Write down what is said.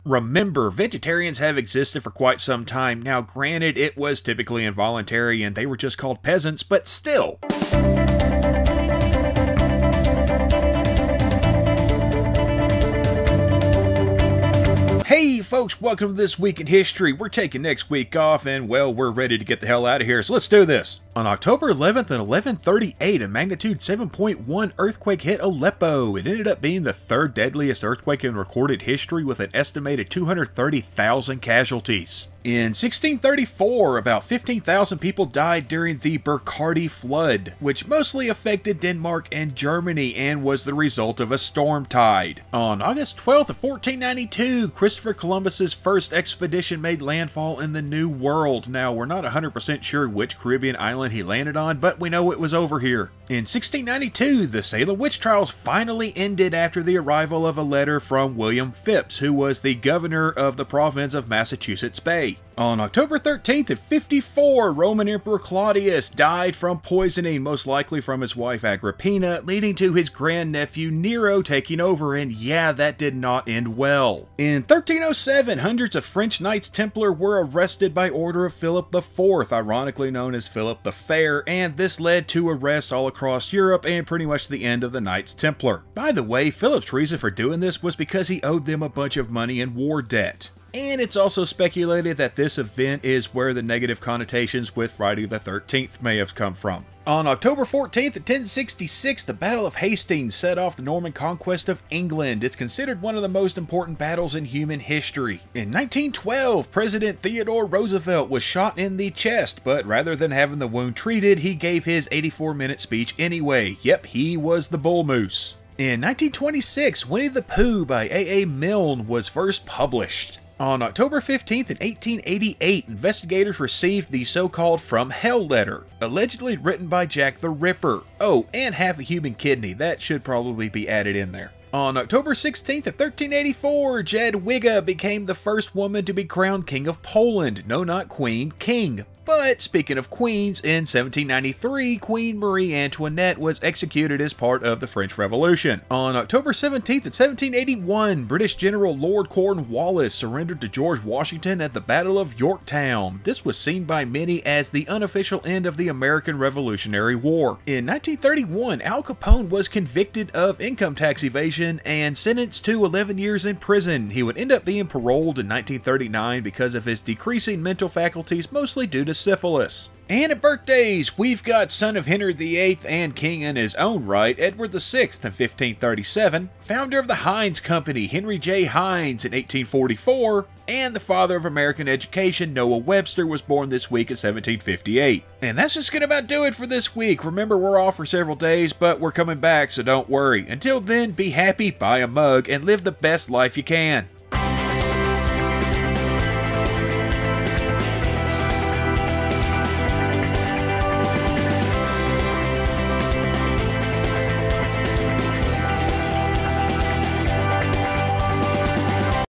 Remember, vegetarians have existed for quite some time. Now, granted, it was typically involuntary and they were just called peasants, but still. Hey folks, welcome to This Week in History. We're taking next week off and, well, we're ready to get the hell out of here, so let's do this. On October 11th at 11:38, a magnitude 7.1 earthquake hit Aleppo. It ended up being the third deadliest earthquake in recorded history with an estimated 230,000 casualties. In 1634, about 15,000 people died during the Burkhardy flood, which mostly affected Denmark and Germany and was the result of a storm tide. On August 12th of 1492, Christopher Columbus's first expedition made landfall in the New World. Now, we're not 100% sure which Caribbean island he landed on, but we know it was over here. In 1692, the Salem witch trials finally ended after the arrival of a letter from William Phips, who was the governor of the province of Massachusetts Bay. On October 13th at 54, Roman Emperor Claudius died from poisoning, most likely from his wife Agrippina, leading to his grandnephew Nero taking over, and yeah, that did not end well. In 1307, hundreds of French Knights Templar were arrested by order of Philip IV, ironically known as Philip the Fair, and this led to arrests all across Europe and pretty much the end of the Knights Templar. By the way, Philip's reason for doing this was because he owed them a bunch of money in war debt. And it's also speculated that this event is where the negative connotations with Friday the 13th may have come from. On October 14th at 1066, the Battle of Hastings set off the Norman conquest of England. It's considered one of the most important battles in human history. In 1912, President Theodore Roosevelt was shot in the chest, but rather than having the wound treated, he gave his 84-minute speech anyway. Yep, he was the bull moose. In 1926, Winnie the Pooh by A.A. Milne was first published. On October 15th in 1888, investigators received the so-called From Hell letter, allegedly written by Jack the Ripper. Oh, and half a human kidney, that should probably be added in there. On October 16th of 1384, Jadwiga became the first woman to be crowned King of Poland. No, not Queen, King. But speaking of queens, in 1793, Queen Marie Antoinette was executed as part of the French Revolution. On October 17th of 1781, British General Lord Cornwallis surrendered to George Washington at the Battle of Yorktown. This was seen by many as the unofficial end of the American Revolutionary War. In 1931, Al Capone was convicted of income tax evasion and sentenced to 11 years in prison. He would end up being paroled in 1939 because of his decreasing mental faculties, mostly due to syphilis. And at birthdays, we've got son of Henry VIII and king in his own right, Edward VI in 1537, founder of the Heinz Company, Henry J. Heinz in 1844, and the father of American education, Noah Webster, was born this week in 1758. And that's just gonna about do it for this week. Remember, we're off for several days, but we're coming back, so don't worry. Until then, be happy, buy a mug, and live the best life you can.